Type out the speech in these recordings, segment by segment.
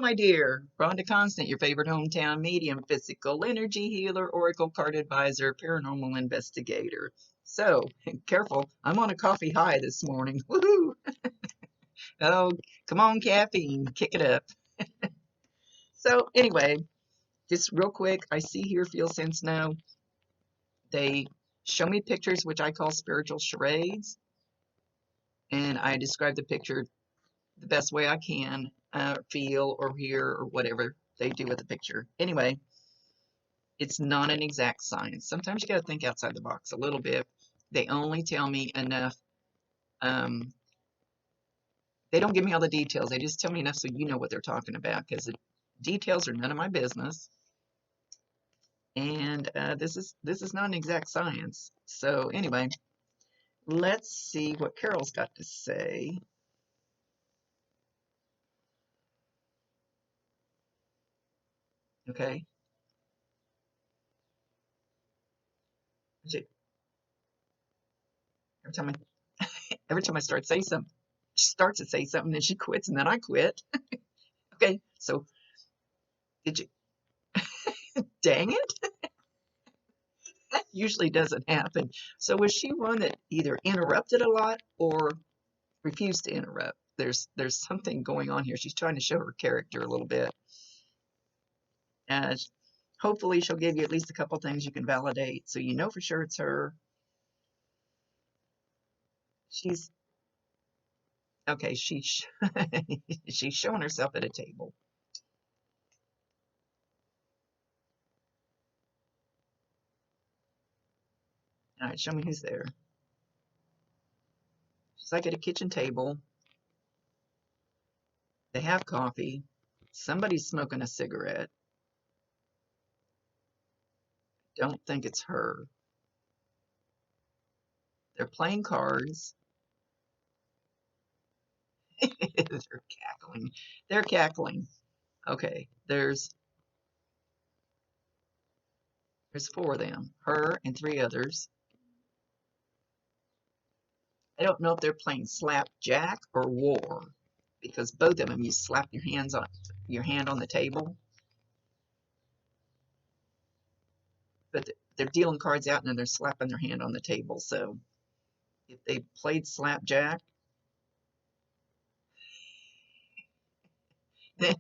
my dear. Rhonda Constant, your favorite hometown medium, physical energy healer, oracle card advisor, paranormal investigator. So, careful. I'm on a coffee high this morning. Woohoo! Oh, come on, caffeine. Kick it up. So, anyway, just real quick, I see, hear, feel, sense, know. They show me pictures, which I call spiritual charades, and I describe the picture the best way I can, feel or hear or whatever they do with the picture. Anyway, it's not an exact science. Sometimes you got to think outside the box a little bit. They only tell me enough. Um, they don't give me all the details. They just tell me enough so you know what they're talking about, because the details are none of my business. And this is not an exact science. So anyway, let's see what Carol's got to say. Okay. Every time every time I start to say something, she starts to say something, then she quits, and then I quit. Okay, so did you? Dang it! That usually doesn't happen. So was she one that either interrupted a lot or refused to interrupt? There's something going on here. She's trying to show her character a little bit. And hopefully she'll give you at least a couple things you can validate, so you know for sure it's her. She's okay. She's showing herself at a table. All right, show me who's there. She's like at a kitchen table. They have coffee. Somebody's smoking a cigarette. Don't think it's her. They're playing cards. They're cackling. They're cackling. Okay, there's four of them. Her and three others. I don't know if they're playing slapjack or war, because both of them you slap your hand on the table. But they're dealing cards out and then they're slapping their hand on the table. So if they played slapjack, then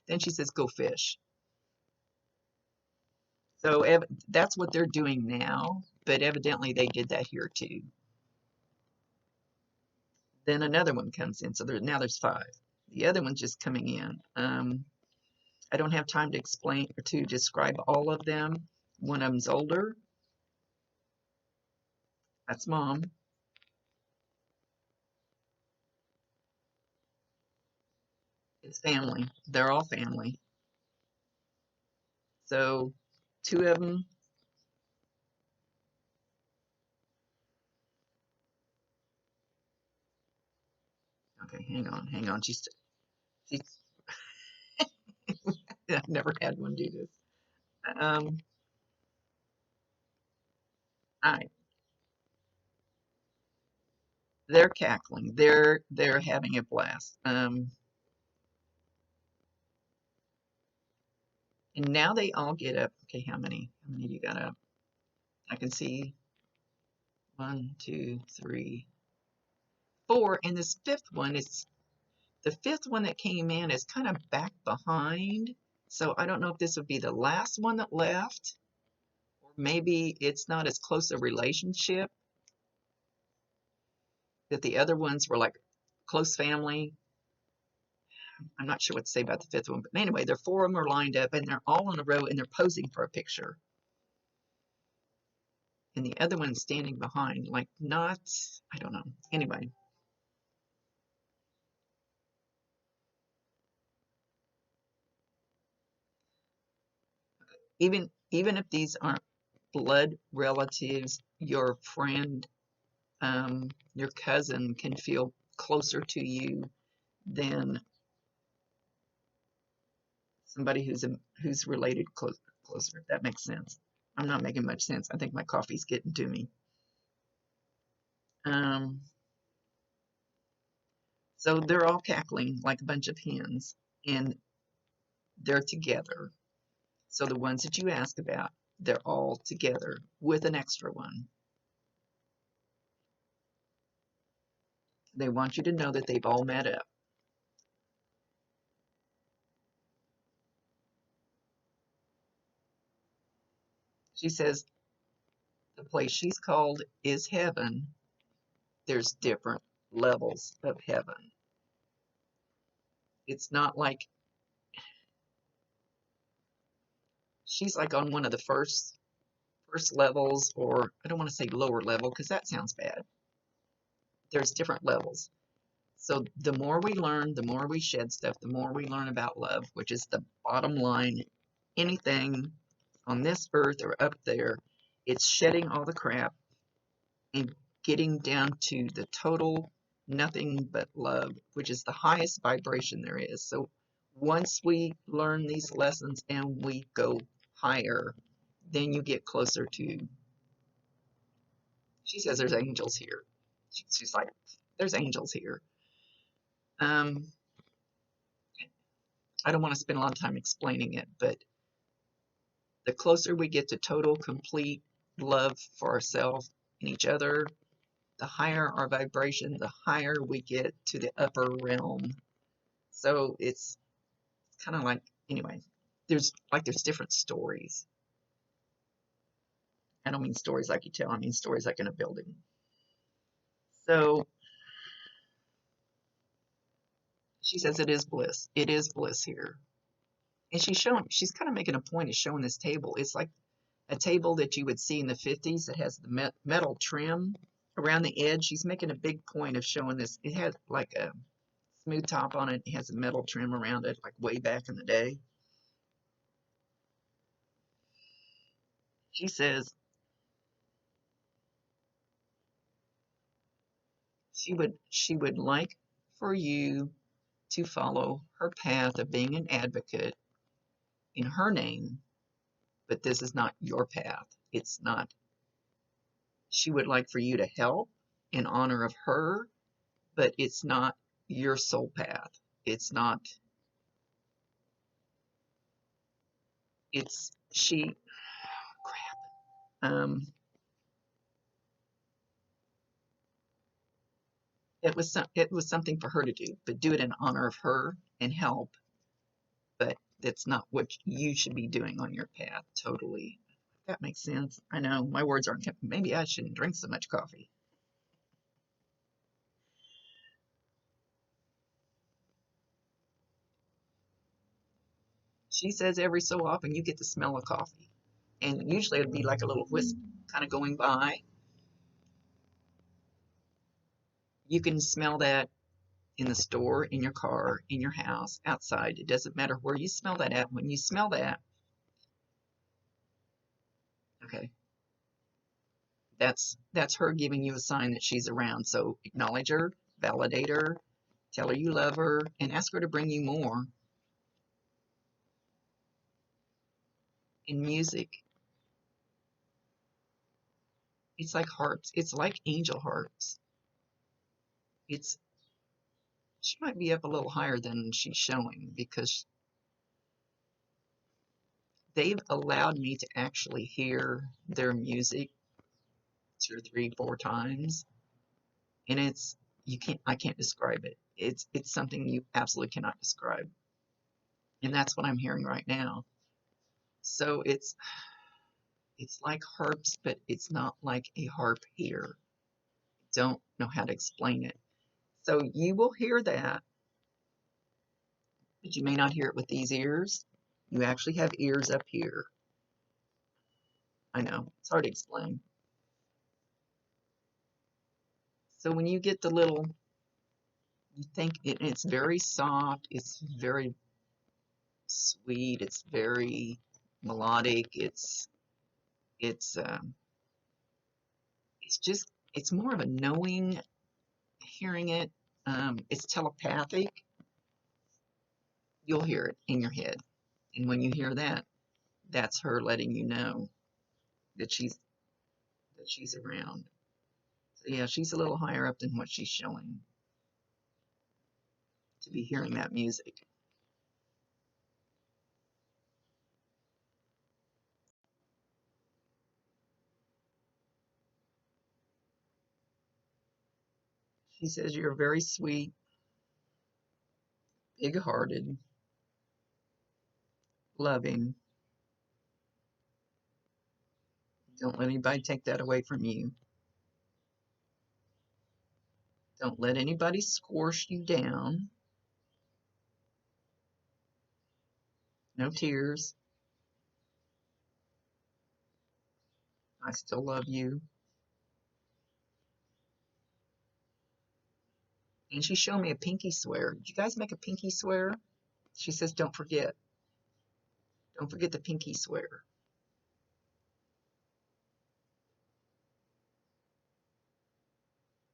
then she says go fish. So that's what they're doing now, but evidently they did that here too. Then another one comes in, so now there's five. The other one's just coming in. I don't have time to explain or to describe all of them. One of them's older. That's mom. It's family. They're all family. So two of them. Okay, hang on. She's I've never had one do this. Um, all right. They're cackling. They're having a blast. And now they all get up. Okay, how many? How many you got up? I can see 1, 2, 3, 4, and this fifth one is the fifth one that came in is kind of back behind. So I don't know if this would be the last one that left, or maybe it's not as close a relationship that the other ones were like close family. I'm not sure what to say about the fifth one, but anyway, the four of them are lined up and they're all in a row and they're posing for a picture. And the other one's standing behind, like not, I don't know. Anyway. Even if these aren't blood relatives, your friend, your cousin can feel closer to you than somebody who's related closer. If that makes sense. I'm not making much sense. I think my coffee's getting to me. So they're all cackling like a bunch of hens, and they're together. So the ones that you ask about, they're all together with an extra one. They want you to know that they've all met up. She says the place she's called is heaven. There's different levels of heaven. It's not like she's like on one of the first levels, or I don't want to say lower level because that sounds bad. There's different levels. So the more we learn, the more we shed stuff, the more we learn about love, which is the bottom line. Anything on this earth or up there, it's shedding all the crap and getting down to the total nothing but love, which is the highest vibration there is. So once we learn these lessons and we go higher, then you get closer to, she says there's angels here. She's like, there's angels here. Um, I don't want to spend a lot of time explaining it, but the closer we get to total, complete love for ourselves and each other, the higher our vibration, the higher we get to the upper realm. So it's kind of like, anyway, there's different stories. I don't mean stories like you tell, I mean stories like in a building. So she says it is bliss. It is bliss here. And she's kind of making a point of showing this table. It's like a table that you would see in the 50s that has the metal trim around the edge. She's making a big point of showing this. It had like a smooth top on it. It has a metal trim around it, like way back in the day. She says she would like for you to follow her path of being an advocate in her name, but this is not your path. It's not. She would like for you to help in honor of her, but it's not your soul path. It's not. It's she. Crap. It was something for her to do, but do it in honor of her and help. But that's not what you should be doing on your path. Totally. That makes sense. I know my words aren't. Maybe I shouldn't drink so much coffee. She says every so often you get the smell of coffee, and usually it'd be like a little wisp kind of going by. You can smell that in the store, in your car, in your house, outside. It doesn't matter where you smell that at. When you smell that, okay, that's her giving you a sign that she's around. So acknowledge her, validate her, tell her you love her, and ask her to bring you more. In music, it's like harps. It's like angel harps. It's she might be up a little higher than she's showing because they've allowed me to actually hear their music 2 or 3, 4 times, and it's you can't I can't describe it. It's something you absolutely cannot describe, and that's what I'm hearing right now. So it's like harps, but it's not like a harp here. Don't know how to explain it. So you will hear that, but you may not hear it with these ears. You actually have ears up here. I know it's hard to explain. So when you get the little, you think it's very soft, it's very sweet, it's very melodic, it's it's just it's more of a knowing, hearing it. It's telepathic. You'll hear it in your head, and when you hear that, that's her letting you know that she's around. So yeah, she's a little higher up than what she's showing. to be hearing that music. She says you're very sweet, big-hearted, loving. Don't let anybody take that away from you. Don't let anybody squash you down. No tears. I still love you. And she showed me a pinky swear. Did you guys make a pinky swear? She says, don't forget. Don't forget the pinky swear.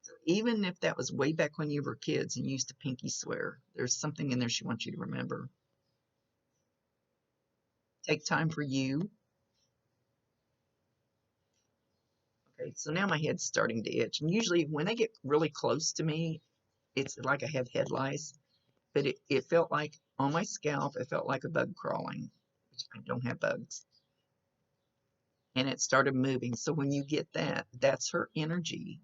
So even if that was way back when you were kids and used to pinky swear, there's something in there she wants you to remember. Take time for you. Okay, so now my head's starting to itch. And usually when they get really close to me, it's like I have head lice. But it felt like on my scalp, it felt like a bug crawling, which I don't have bugs. And it started moving. So when you get that, that's her energy.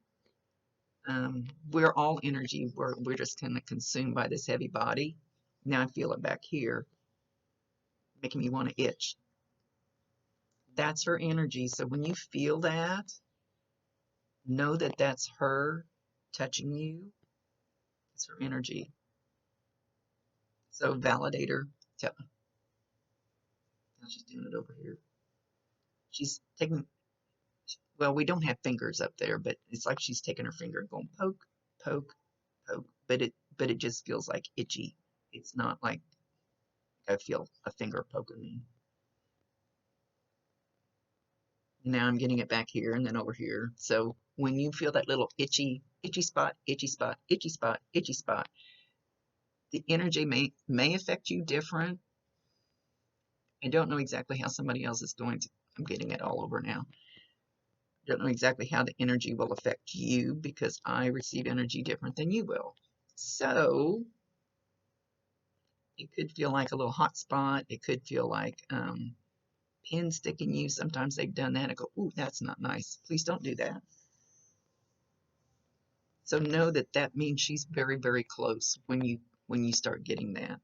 We're all energy. We're just kind of consumed by this heavy body. Now I feel it back here, making me want to itch. That's her energy. So when you feel that, know that that's her touching you. It's her energy. So validate her. Tell, now she's doing it over here. She's taking, well, we don't have fingers up there, but it's like she's taking her finger and going poke, poke, poke. But it just feels like itchy. It's not like I feel a finger poking me. Now I'm getting it back here and then over here. So when you feel that little itchy spot, itchy spot, itchy spot, itchy spot, the energy may affect you different. I don't know exactly how somebody else is going to. I'm getting it all over now. I don't know exactly how the energy will affect you because I receive energy different than you will. So it could feel like a little hot spot. It could feel like pin sticking you. Sometimes they've done that. I go, ooh, that's not nice. Please don't do that. So know that that means she's very, very close when you start getting that.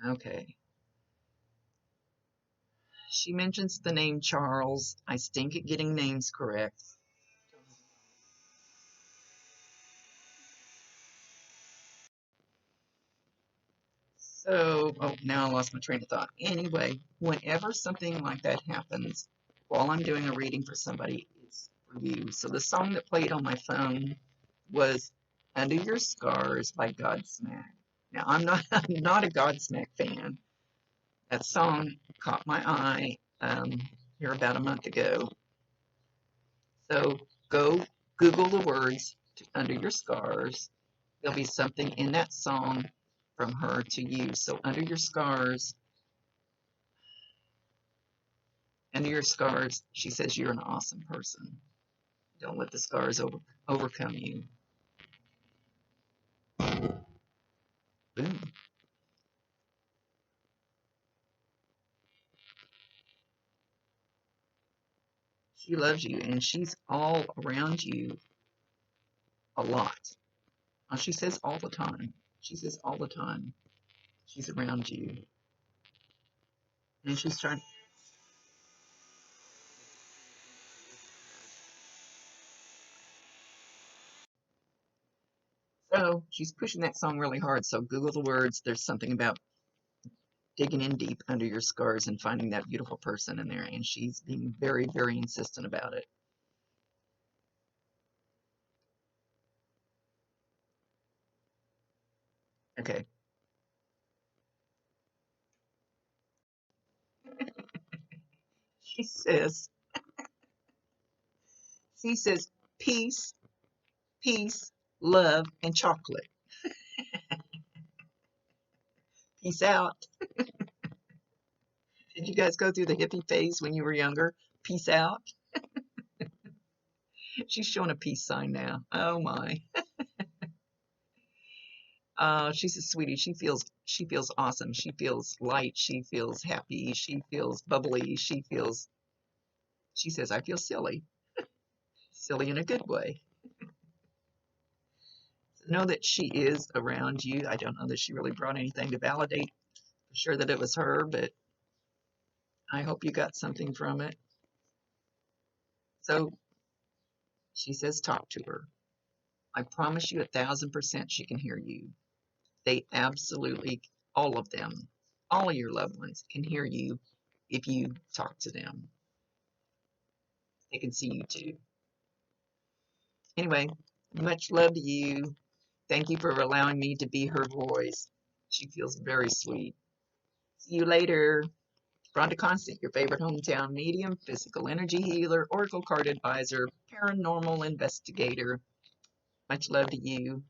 Okay. She mentions the name Charles. I stink at getting names correct. So, oh, now I lost my train of thought. Anyway, whenever something like that happens, while I'm doing a reading for somebody, it's for you. So the song that played on my phone was Under Your Scars by Godsmack. Now, I'm not a Godsmack fan. That song caught my eye here about a month ago. So go Google the words to Under Your Scars. There'll be something in that song from her to you. So under your scars, she says you're an awesome person. Don't let the scars overcome you. Boom. She loves you and she's all around you a lot. She says all the time. She says all the time. She's around you. And she's trying. So she's pushing that song really hard. So Google the words. There's something about digging in deep under your scars and finding that beautiful person in there. And she's being very, very insistent about it. Okay. She says, she says, peace, peace, love, and chocolate. Peace out. Did you guys go through the hippie phase when you were younger? Peace out. She's showing a peace sign now. Oh my. She's a sweetie. She feels awesome. She feels light. She feels happy. She feels bubbly. She says, I feel silly. Silly in a good way. Know that she is around you. I don't know that she really brought anything to validate for sure that it was her, but I hope you got something from it. So she says, talk to her. I promise you 1,000% she can hear you. They absolutely, all of them, all of your loved ones can hear you if you talk to them. They can see you too. Anyway, much love to you. Thank you for allowing me to be her voice. She feels very sweet. See you later. Rhonda Constant, your favorite hometown medium, physical energy healer, oracle card advisor, paranormal investigator. Much love to you.